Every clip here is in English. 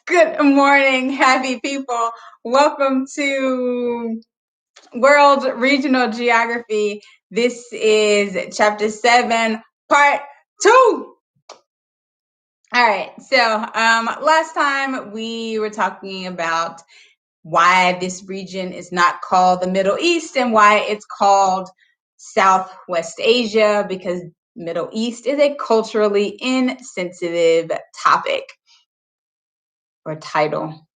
Good morning, happy people. Welcome to World Regional Geography. This is chapter 7, part 2. All right, so last time we were talking about why this region is not called the Middle East and why it's called Southwest Asia, because Middle East is a culturally insensitive topic or title.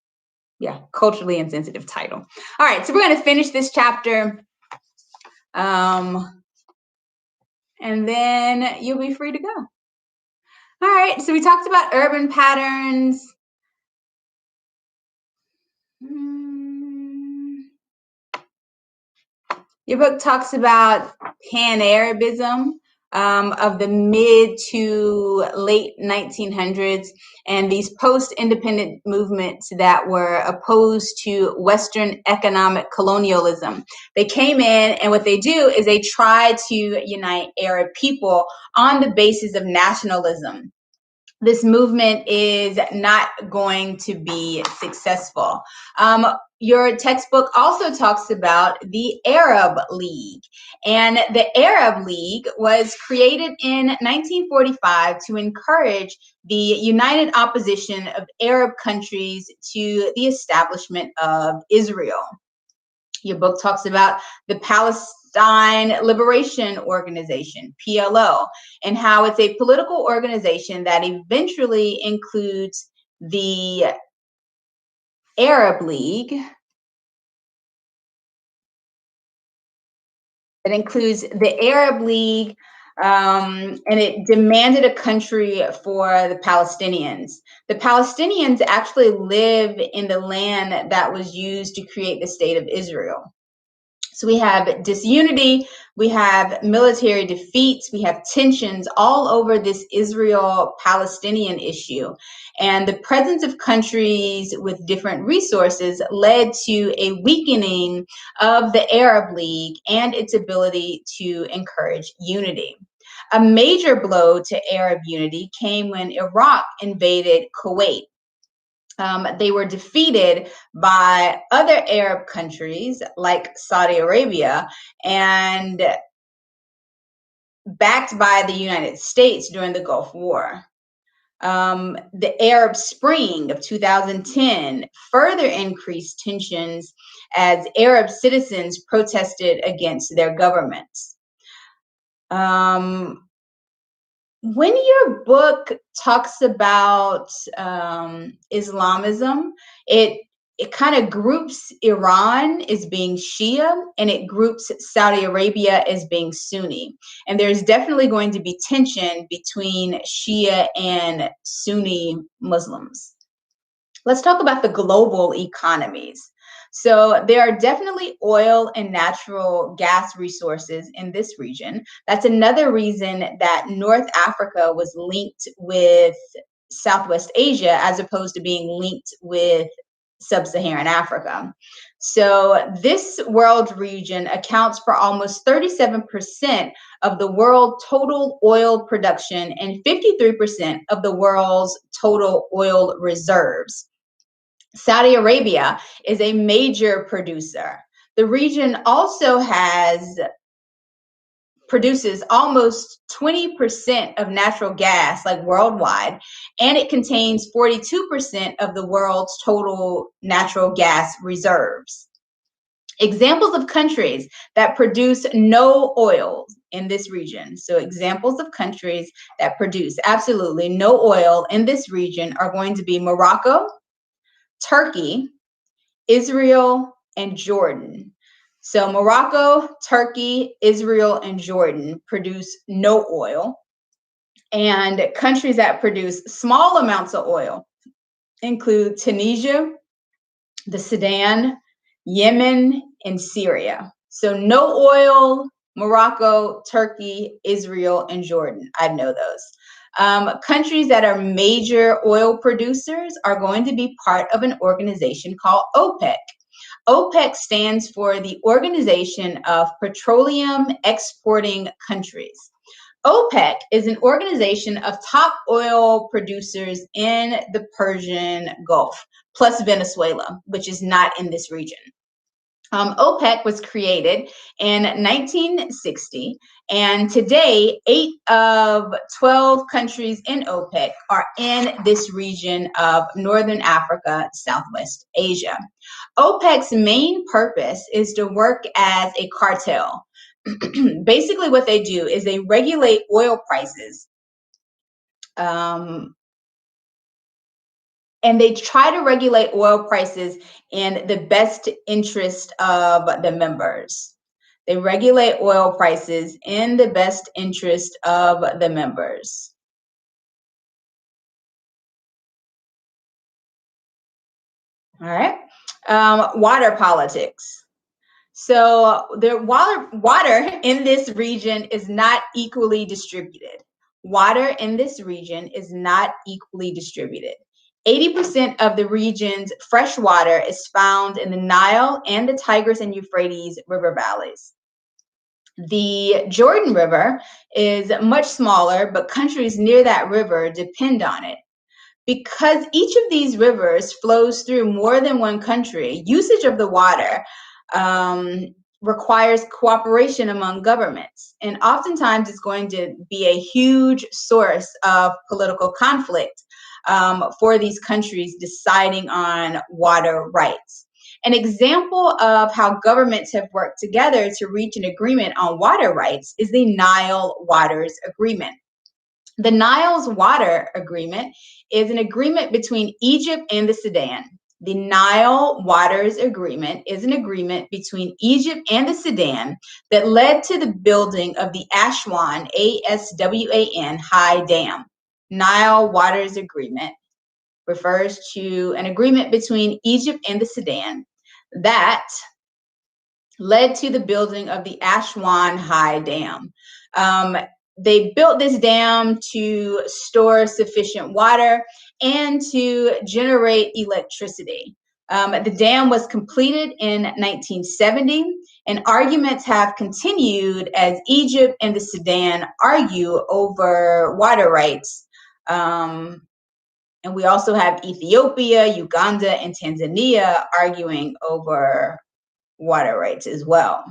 Yeah, culturally insensitive title. All right, so we're going to finish this chapter, and then you'll be free to go. All right, so we talked about urban patterns. Your book talks about Pan-Arabism of the mid to late 1900s and these post-independent movements that were opposed to Western economic colonialism. They came in, and what they do is they try to unite Arab people on the basis of nationalism. This movement is not going to be successful. Your textbook also talks about the Arab League. And the Arab League was created in 1945 to encourage the united opposition of Arab countries to the establishment of Israel. Your book talks about the Palestine Liberation Organization, PLO, and how it's a political organization that eventually includes the Arab League. It includes the Arab League, and it demanded a country for the Palestinians. The Palestinians actually live in the land that was used to create the state of Israel. So we have disunity, we have military defeats, we have tensions all over this Israel-Palestinian issue. And the presence of countries with different resources led to a weakening of the Arab League and its ability to encourage unity. A major blow to Arab unity came when Iraq invaded Kuwait. They were defeated by other Arab countries like Saudi Arabia and backed by the United States during the Gulf War. The Arab Spring of 2010 further increased tensions as Arab citizens protested against their governments. When your book talks about Islamism, it kind of groups Iran as being Shia and it groups Saudi Arabia as being Sunni. And there's definitely going to be tension between Shia and Sunni Muslims. Let's talk about the global economies. So there are definitely oil and natural gas resources in this region. That's another reason that North Africa was linked with Southwest Asia as opposed to being linked with Sub-Saharan Africa. So this world region accounts for almost 37% of the world total oil production and 53% of the world's total oil reserves. Saudi Arabia is a major producer. The region also produces almost 20% of natural gas, like worldwide, and it contains 42% of the world's total natural gas reserves. Examples of countries that produce no oil in this region. So examples of countries that produce absolutely no oil in this region are going to be Morocco, Turkey, Israel, and Jordan. So Morocco, Turkey, Israel, and Jordan produce no oil. And countries that produce small amounts of oil include Tunisia, the Sudan, Yemen, and Syria. So no oil, Morocco, Turkey, Israel, and Jordan. I'd know those. Countries that are major oil producers are going to be part of an organization called OPEC. OPEC stands for the Organization of Petroleum Exporting Countries. OPEC is an organization of top oil producers in the Persian Gulf, plus Venezuela, which is not in this region. OPEC was created in 1960, and today 8 of 12 countries in OPEC are in this region of Northern Africa, Southwest Asia. OPEC's main purpose is to work as a cartel. Basically, what they do is they regulate oil prices, and they try to regulate oil prices in the best interest of the members. They regulate oil prices in the best interest of the members. All right. Water politics. So the water in this region is not equally distributed. Water in this region is not equally distributed. 80% of the region's fresh water is found in the Nile and the Tigris and Euphrates river valleys. The Jordan River is much smaller, but countries near that river depend on it. Because each of these rivers flows through more than one country, usage of the water requires cooperation among governments. And oftentimes it's going to be a huge source of political conflict for these countries deciding on water rights. An example of how governments have worked together to reach an agreement on water rights is the Nile Waters Agreement. The Nile's Water Agreement is an agreement between Egypt and the Sudan. The Nile Waters Agreement is an agreement between Egypt and the Sudan that led to the building of the Aswan, A-S-W-A-N, High Dam. Nile Waters Agreement refers to an agreement between Egypt and the Sudan that led to the building of the Aswan High Dam. They built this dam to store sufficient water and to generate electricity. The dam was completed in 1970, and arguments have continued as Egypt and the Sudan argue over water rights. And we also have Ethiopia, Uganda, and Tanzania arguing over water rights as well.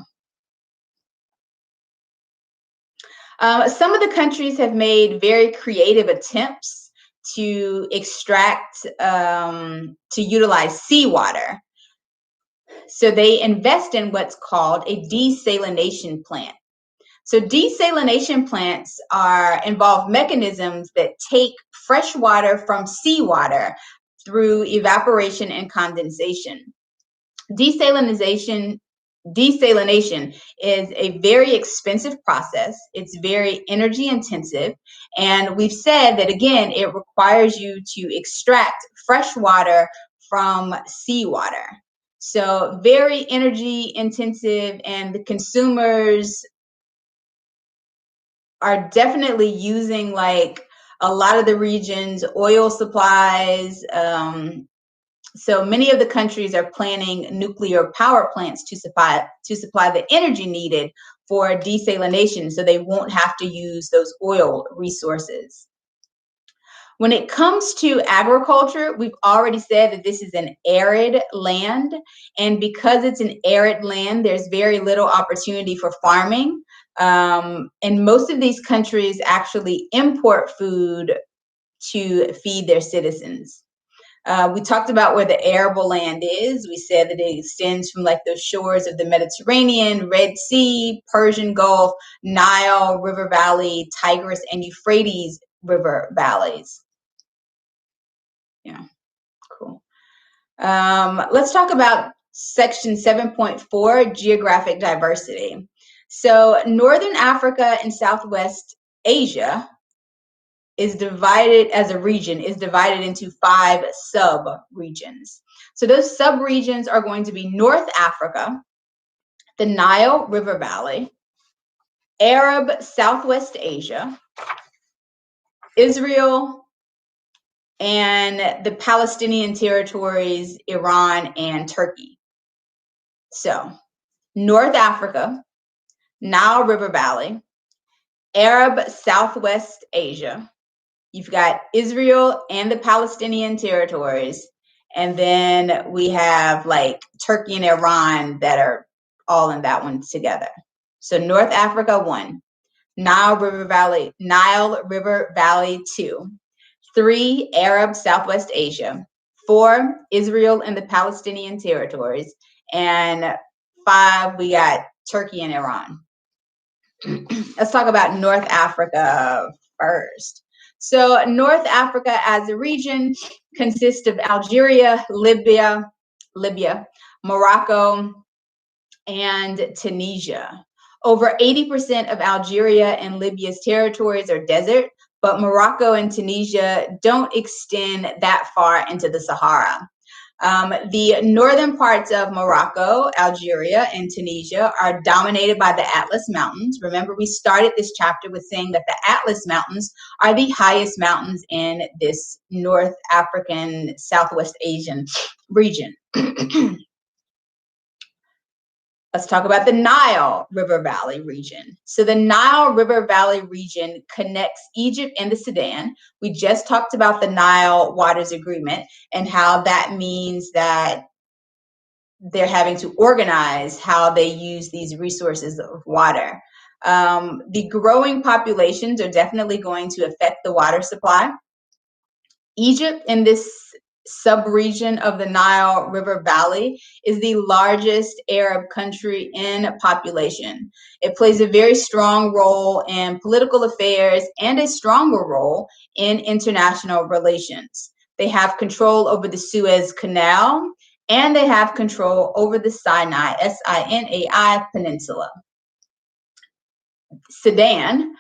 Some of the countries have made very creative attempts to extract, to utilize seawater. So they invest in what's called a desalination plant. So desalination plants involve mechanisms that take fresh water from seawater through evaporation and condensation. Desalination is a very expensive process. It's very energy intensive. And we've said that, again, it requires you to extract fresh water from seawater. So very energy intensive, and the consumers are definitely using like a lot of the region's oil supplies. So many of the countries are planning nuclear power plants to supply the energy needed for desalination, so they won't have to use those oil resources. When it comes to agriculture, we've already said that this is an arid land, and because it's an arid land, there's very little opportunity for farming. And most of these countries actually import food to feed their citizens. We talked about where the arable land is. We said that it extends from like the shores of the Mediterranean, Red Sea, Persian Gulf, Nile River Valley, Tigris, and Euphrates River valleys. Yeah, cool. Let's talk about section 7.4, geographic diversity. So Northern Africa and Southwest Asia is divided as a region, is divided into 5 sub-regions. So those sub-regions are going to be North Africa, the Nile River Valley, Arab Southwest Asia, Israel, and the Palestinian territories, Iran and Turkey. So North Africa, Nile River Valley, Arab Southwest Asia. You've got Israel and the Palestinian territories. And then we have like Turkey and Iran that are all in that one together. So North Africa, 1. Nile River Valley, 2. 3, Arab Southwest Asia. 4, Israel and the Palestinian territories. And 5, we got Turkey and Iran. Let's talk about North Africa first. So North Africa as a region consists of Algeria, Libya, Morocco, and Tunisia. Over 80% of Algeria and Libya's territories are desert, but Morocco and Tunisia don't extend that far into the Sahara. The northern parts of Morocco, Algeria, and Tunisia are dominated by the Atlas Mountains. Remember, we started this chapter with saying that the Atlas Mountains are the highest mountains in this North African, Southwest Asian region. Let's talk about the Nile River Valley region. So the Nile River Valley region connects Egypt and the Sudan. We just talked about the Nile Waters Agreement and how that means that they're having to organize how they use these resources of water. The growing populations are definitely going to affect the water supply. Egypt in this sub-region of the Nile River Valley is the largest Arab country in population. It plays a very strong role in political affairs and a stronger role in international relations. They have control over the Suez Canal, and they have control over the Sinai, S-I-N-A-I Peninsula. Sudan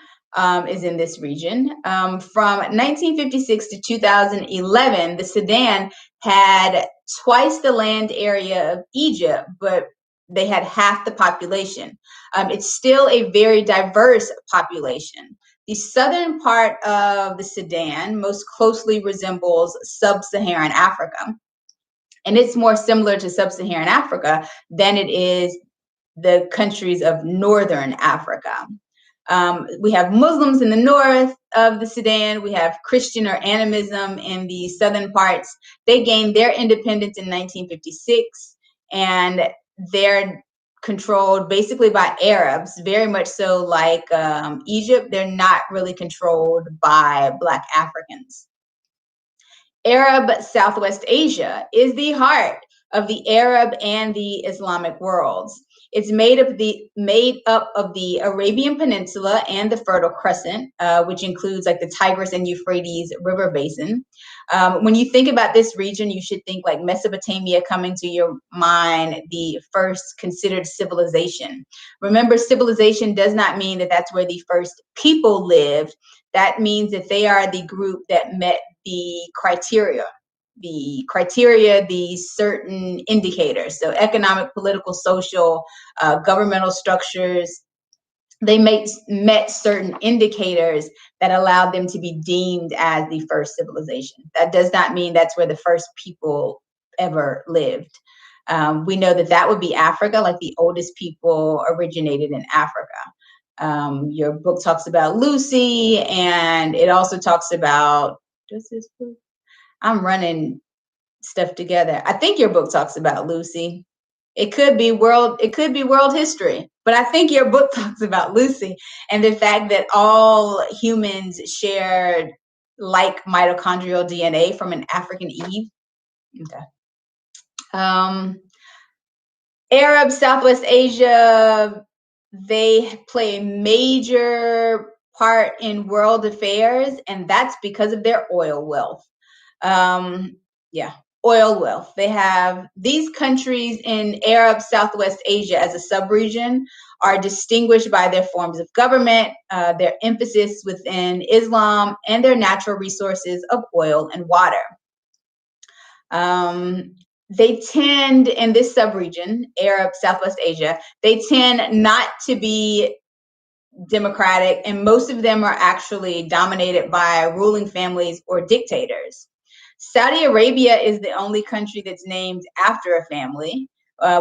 is in this region. From 1956 to 2011, the Sudan had twice the land area of Egypt, but they had half the population. It's still a very diverse population. The southern part of the Sudan most closely resembles sub-Saharan Africa, and it's more similar to sub-Saharan Africa than it is the countries of northern Africa. We have Muslims in the north of the Sudan. We have Christian or animism in the southern parts. They gained their independence in 1956, and they're controlled basically by Arabs, very much so like Egypt. They're not really controlled by Black Africans. Arab Southwest Asia is the heart of the Arab and the Islamic worlds. It's made up of the Arabian Peninsula and the Fertile Crescent, which includes like the Tigris and Euphrates River basin. When you think about this region, you should think like Mesopotamia coming to your mind, the first considered civilization. Remember, civilization does not mean that that's where the first people lived. That means that they are the group that met the criteria, the certain indicators. So economic, political, social, governmental structures, they met certain indicators that allowed them to be deemed as the first civilization. That does not mean that's where the first people ever lived. We know that that would be Africa, like the oldest people originated in Africa. Your book talks about Lucy, and it also talks about, does this book? I'm running stuff together. I think your book talks about Lucy. It could be world history, but I think your book talks about Lucy and the fact that all humans shared like mitochondrial DNA from an African Eve. Okay. Arab Southwest Asia, they play a major part in world affairs, and that's because of their oil wealth. Oil wealth. They have these countries in Arab Southwest Asia as a sub-region are distinguished by their forms of government, their emphasis within Islam, and their natural resources of oil and water. They tend, in this sub-region, Arab Southwest Asia, they tend not to be democratic, and most of them are actually dominated by ruling families or dictators. Saudi Arabia is the only country that's named after a family.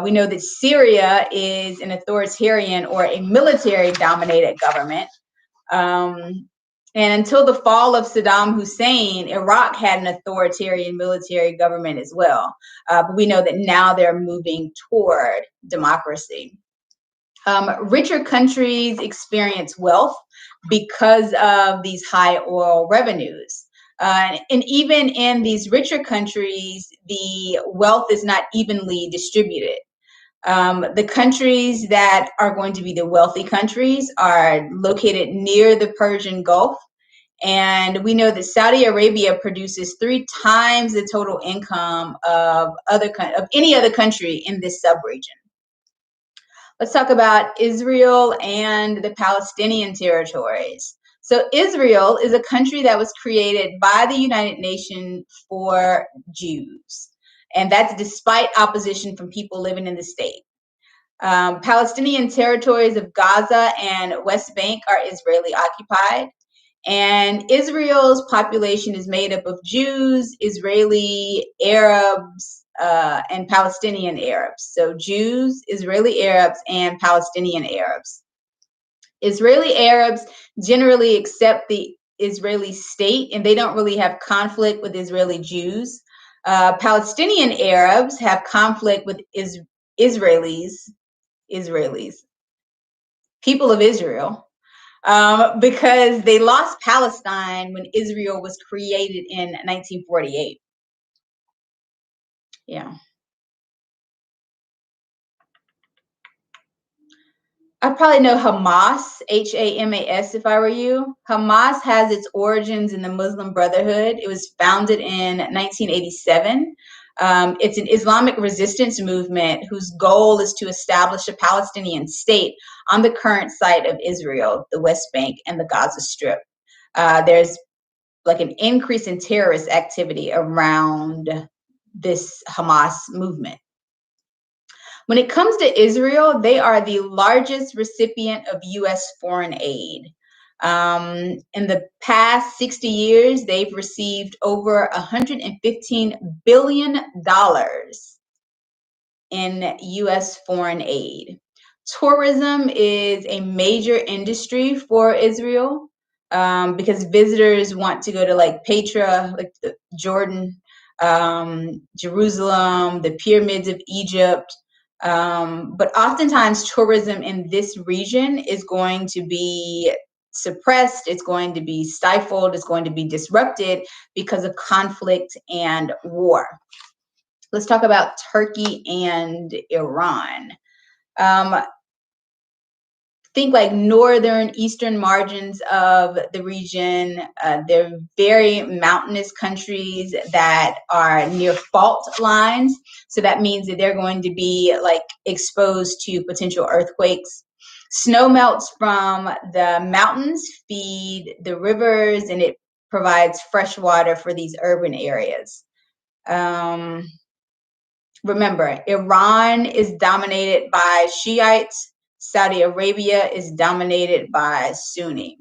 We know that Syria is an authoritarian or a military-dominated government. And until the fall of Saddam Hussein, Iraq had an authoritarian military government as well. But we know that now they're moving toward democracy. Richer countries experience wealth because of these high oil revenues. And even in these richer countries, the wealth is not evenly distributed. The countries that are going to be the wealthy countries are located near the Persian Gulf. And we know that Saudi Arabia produces 3 times the total income of any other country in this subregion. Let's talk about Israel and the Palestinian territories. So Israel is a country that was created by the United Nations for Jews. And that's despite opposition from people living in the state. Palestinian territories of Gaza and West Bank are Israeli occupied. And Israel's population is made up of Jews, Israeli Arabs, and Palestinian Arabs. So Jews, Israeli Arabs, and Palestinian Arabs. Israeli Arabs generally accept the Israeli state, and they don't really have conflict with Israeli Jews. Palestinian Arabs have conflict with Israelis, people of Israel, because they lost Palestine when Israel was created in 1948. Yeah. I'd probably know Hamas, Hamas, if I were you. Hamas has its origins in the Muslim Brotherhood. It was founded in 1987. It's an Islamic resistance movement whose goal is to establish a Palestinian state on the current site of Israel, the West Bank, and the Gaza Strip. There's like an increase in terrorist activity around this Hamas movement. When it comes to Israel, they are the largest recipient of U.S. foreign aid. In the past 60 years, they've received over $115 billion in U.S. foreign aid. Tourism is a major industry for Israel because visitors want to go to like Petra, like Jordan, Jerusalem, the pyramids of Egypt. But oftentimes tourism in this region is going to be suppressed, it's going to be stifled, it's going to be disrupted because of conflict and war. Let's talk about Turkey and Iran. Think like northern, eastern margins of the region. They're very mountainous countries that are near fault lines. So that means that they're going to be like exposed to potential earthquakes. Snow melts from the mountains feed the rivers, and it provides fresh water for these urban areas. Remember, Iran is dominated by Shiites. Saudi Arabia is dominated by Sunni.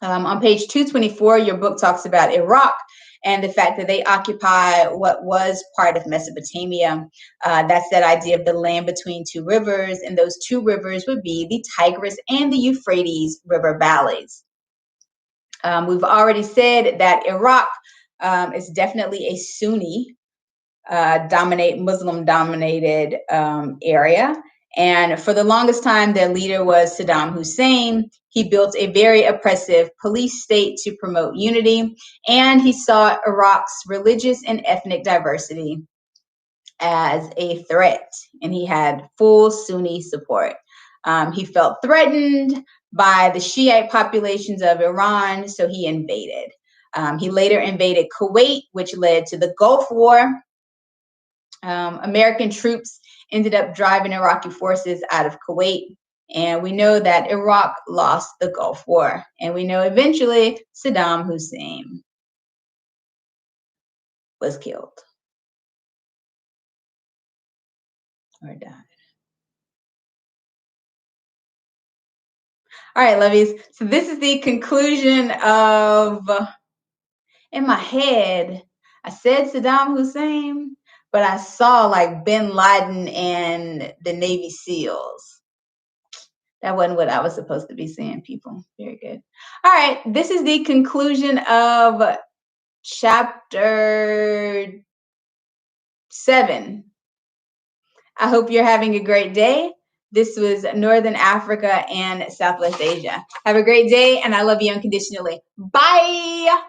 On page 224, your book talks about Iraq and the fact that they occupy what was part of Mesopotamia. That's that idea of the land between 2 rivers, and those 2 rivers would be the Tigris and the Euphrates river valleys. We've already said that Iraq is definitely a Sunni Muslim dominated area. And for the longest time, their leader was Saddam Hussein. He built a very oppressive police state to promote unity, and he saw Iraq's religious and ethnic diversity as a threat, and he had full Sunni support. He felt threatened by the Shiite populations of Iran, so he invaded. He later invaded Kuwait, which led to the Gulf War. American troops ended up driving Iraqi forces out of Kuwait. And we know that Iraq lost the Gulf War. And we know eventually Saddam Hussein was killed or died. All right, lovies. So this is the conclusion of, in my head, I said Saddam Hussein, but I saw like bin Laden and the Navy SEALs. That wasn't what I was supposed to be saying, people. Very good. All right. This is the conclusion of chapter 7. I hope you're having a great day. This was Northern Africa and Southwest Asia. Have a great day, and I love you unconditionally. Bye.